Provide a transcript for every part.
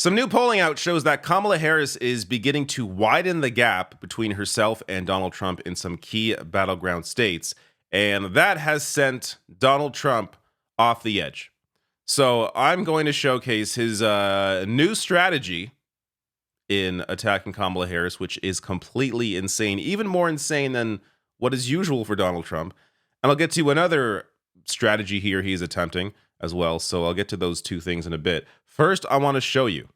Some new polling out shows that Kamala Harris is beginning to widen the gap between herself and Donald Trump in some key battleground states. And that has sent Donald Trump off the edge. So I'm going to showcase his new strategy in attacking Kamala Harris, which is completely insane, even more insane than what is usual for Donald Trump. And I'll get to another strategy here he's attempting as well. So I'll get to those two things in a bit. First, I want to show you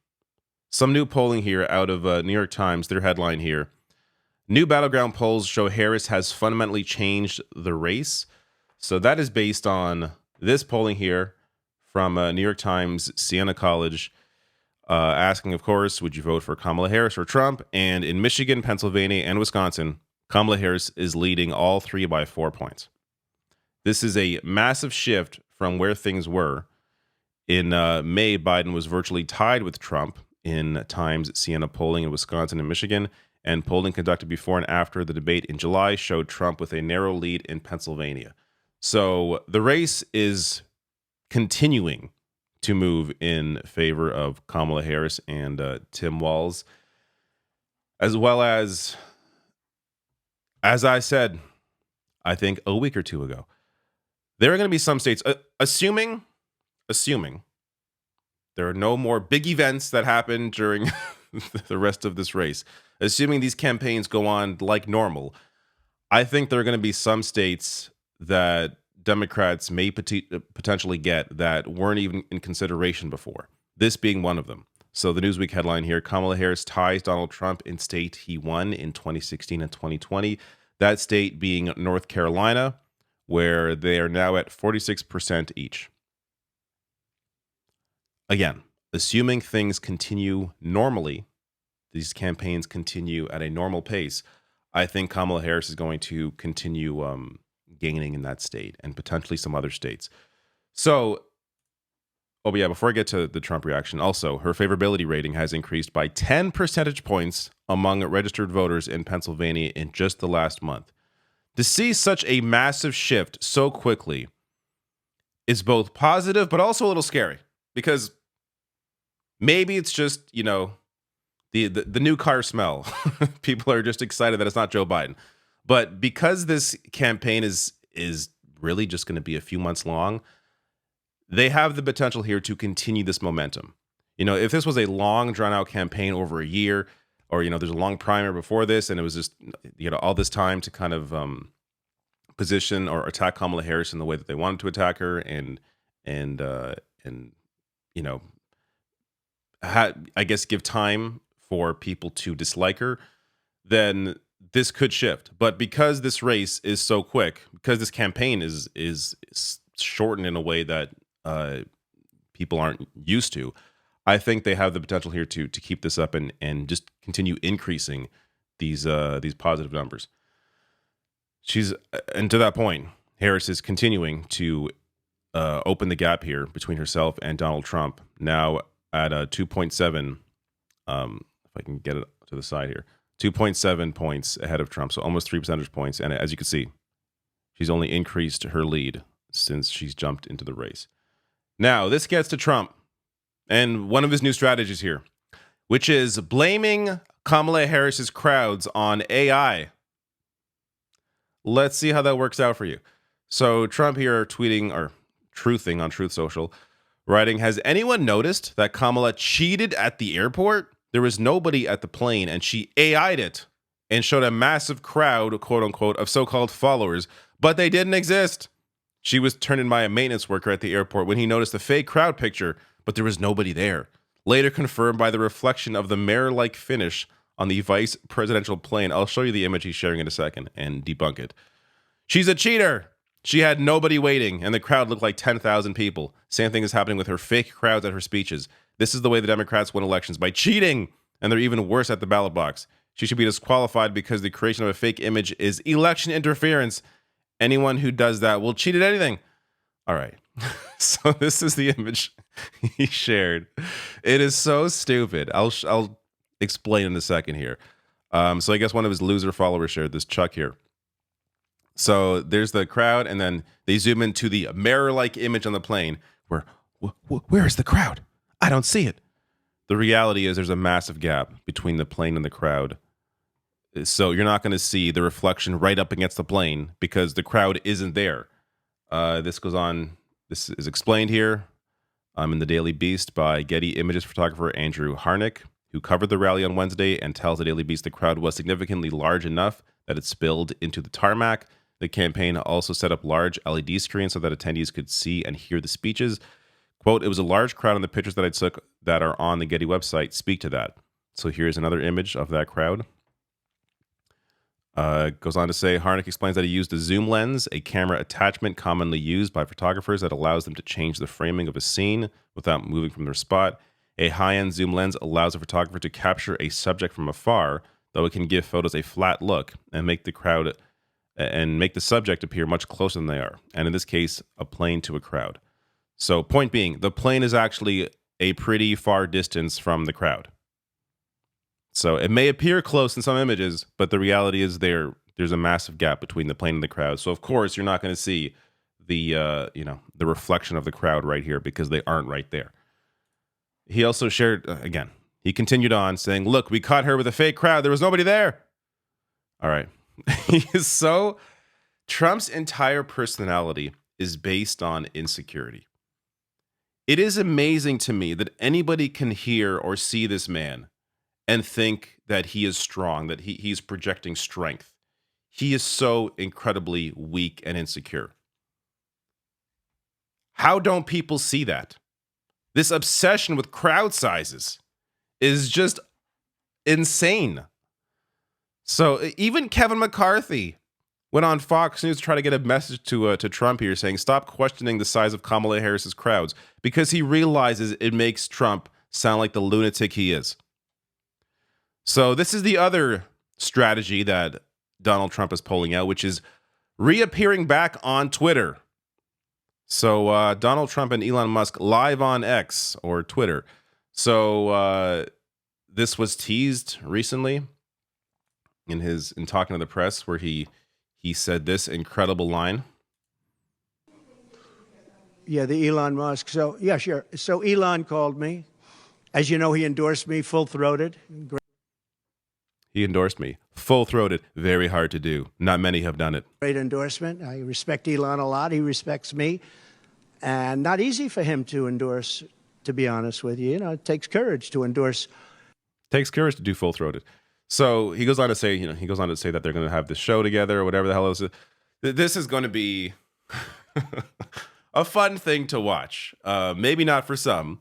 some new polling here out of New York Times, their headline here. New Battleground Polls show Harris has fundamentally changed the race. So that is based on this polling here from New York Times, Siena College, asking, of course, would you vote for Kamala Harris or Trump? And in Michigan, Pennsylvania, and Wisconsin, Kamala Harris is leading all three by 4 points. This is a massive shift from where things were. In May, Biden was virtually tied with Trump in Times Siena polling in Wisconsin and Michigan, and polling conducted before and after the debate in July showed Trump with a narrow lead in Pennsylvania. So the race is continuing to move in favor of Kamala Harris and Tim Walz, as well as I said, I think a week or two ago, there are going to be some states, assuming there are no more big events that happen during the rest of this race, assuming these campaigns go on like normal, I think there are going to be some states that Democrats may potentially get that weren't even in consideration before, this being one of them. So the Newsweek headline here, Kamala Harris ties Donald Trump in state he won in 2016 and 2020. That state being North Carolina, where they are now at 46% each. Again, assuming things continue normally, these campaigns continue at a normal pace, I think Kamala Harris is going to continue gaining in that state and potentially some other states. So, before I get to the Trump reaction, also, her favorability rating has increased by 10 percentage points among registered voters in Pennsylvania in just the last month. To see such a massive shift so quickly is both positive but also a little scary, because maybe it's just, the new car smell. People are just excited that it's not Joe Biden. But because this campaign is really just going to be a few months long, they have the potential here to continue this momentum. If this was a long, drawn-out campaign over a year, or, there's a long primer before this, and it was just, all this time to kind of position or attack Kamala Harris in the way that they wanted to attack her, and I guess give time for people to dislike her, then this could shift. But because this race is so quick, because this campaign is shortened in a way that people aren't used to, I think they have the potential here to keep this up and just continue increasing these positive numbers. And to that point, Harris is continuing to open the gap here between herself and Donald Trump, now at 2.7. If I can get it to the side here, 2.7 points ahead of Trump, so almost 3 percentage points. And as you can see, she's only increased her lead since she's jumped into the race. Now, this gets to Trump and one of his new strategies here, which is blaming Kamala Harris's crowds on AI. Let's see how that works out for you. So Trump here tweeting or truthing on Truth Social, writing, has anyone noticed that Kamala cheated at the airport? There was nobody at the plane, and she AI'd it and showed a massive crowd, quote unquote, of so-called followers, but they didn't exist. She was turned in by a maintenance worker at the airport when he noticed the fake crowd picture, but there was nobody there. Later confirmed by the reflection of the mirror-like finish on the vice presidential plane. I'll show you the image he's sharing in a second and debunk it. She's a cheater. She had nobody waiting, and the crowd looked like 10,000 people. Same thing is happening with her fake crowds at her speeches. This is the way the Democrats win elections, by cheating, and they're even worse at the ballot box. She should be disqualified because the creation of a fake image is election interference. Anyone who does that will cheat at anything. All right. So this is the image he shared. It is so stupid. I'll explain in a second here. So I guess one of his loser followers shared this, Chuck here. So there's the crowd, and then they zoom into the mirror-like image on the plane where is the crowd? I don't see it. the reality is there's a massive gap between the plane and the crowd. So you're not going to see the reflection right up against the plane because the crowd isn't there. This goes on. This is explained here in the Daily Beast by Getty Images photographer Andrew Harnick, who covered the rally on Wednesday and tells the Daily Beast the crowd was significantly large enough that it spilled into the tarmac. The campaign also set up large LED screens so that attendees could see and hear the speeches. Quote, it was a large crowd, and the pictures that I took that are on the Getty website speak to that. So here's another image of that crowd. Goes on to say, Harnick explains that he used a zoom lens, a camera attachment commonly used by photographers that allows them to change the framing of a scene without moving from their spot. A high-end zoom lens allows a photographer to capture a subject from afar, though it can give photos a flat look and make the subject appear much closer than they are. And in this case, a plane to a crowd. So point being, the plane is actually a pretty far distance from the crowd. So it may appear close in some images, but the reality is there's a massive gap between the plane and the crowd. So of course you're not going to see the reflection of the crowd right here because they aren't right there. He also shared again. He continued on saying, "Look, we caught her with a fake crowd. There was nobody there." All right, Trump's entire personality is based on insecurity. It is amazing to me that anybody can hear or see this man and think that he is strong, that he's projecting strength. He is so incredibly weak and insecure. How don't people see that? This obsession with crowd sizes is just insane. So even Kevin McCarthy went on Fox News to try to get a message to Trump here saying, stop questioning the size of Kamala Harris's crowds, because he realizes it makes Trump sound like the lunatic he is. So this is the other strategy that Donald Trump is pulling out, which is reappearing back on Twitter. So Donald Trump and Elon Musk live on X or Twitter. So this was teased recently in talking to the press, where he said this incredible line. Yeah, the Elon Musk. So yeah, sure. So Elon called me. As you know, he endorsed me full-throated. He endorsed me full-throated. Very hard to do. Not many have done it. Great endorsement. I respect Elon a lot. He respects me. And not easy for him to endorse, to be honest with you. You know, it takes courage to endorse. Takes courage to do full-throated. So he goes on to say, that they're going to have this show together or whatever the hell it is. This is going to be a fun thing to watch. Maybe not for some,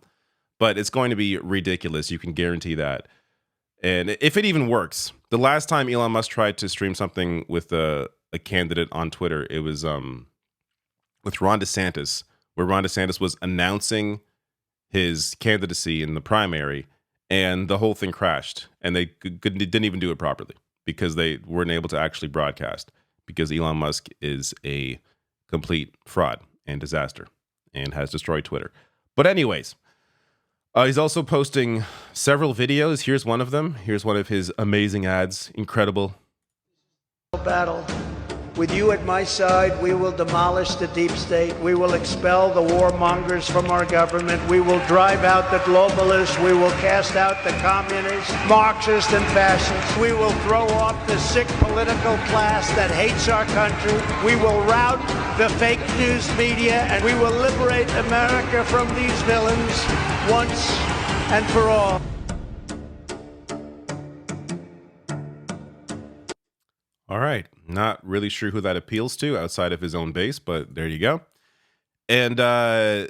but it's going to be ridiculous. You can guarantee that. And if it even works, the last time Elon Musk tried to stream something with a candidate on Twitter, it was with Ron DeSantis, where Ron DeSantis was announcing his candidacy in the primary, and the whole thing crashed, and they didn't even do it properly because they weren't able to actually broadcast, because Elon Musk is a complete fraud and disaster and has destroyed Twitter. But anyways, he's also posting several videos. Here's one of them. Here's one of his amazing ads. Incredible. Battle. With you at my side, we will demolish the deep state. We will expel the warmongers from our government. We will drive out the globalists. We will cast out the communists, Marxists, and fascists. We will throw off the sick political class that hates our country. We will rout the fake news media, and we will liberate America from these villains once and for all. All right. Not really sure who that appeals to outside of his own base, but there you go. And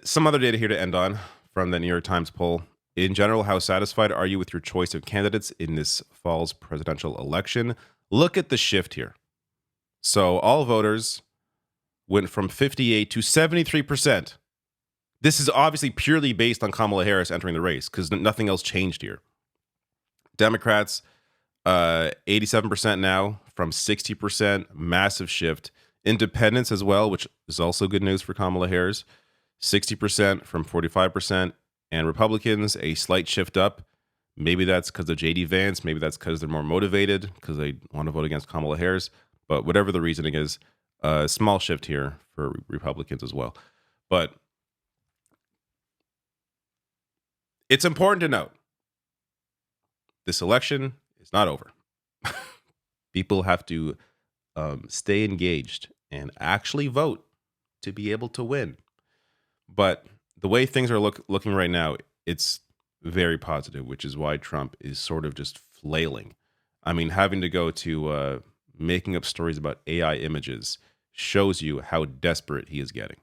some other data here to end on from the New York Times poll. In general, how satisfied are you with your choice of candidates in this fall's presidential election? Look at the shift here. So all voters went from 58 to 73%. This is obviously purely based on Kamala Harris entering the race, because nothing else changed here. Democrats, 87% now from 60%, massive shift. Independents as well, which is also good news for Kamala Harris, 60% from 45%. And Republicans, a slight shift up. Maybe that's because of J.D. Vance. Maybe that's because they're more motivated, because they want to vote against Kamala Harris. But whatever the reasoning is, a small shift here for Republicans as well. But it's important to note this election is not over. People have to stay engaged and actually vote to be able to win. But the way things are looking right now, it's very positive, which is why Trump is sort of just flailing. I mean, having to go to making up stories about AI images shows you how desperate he is getting.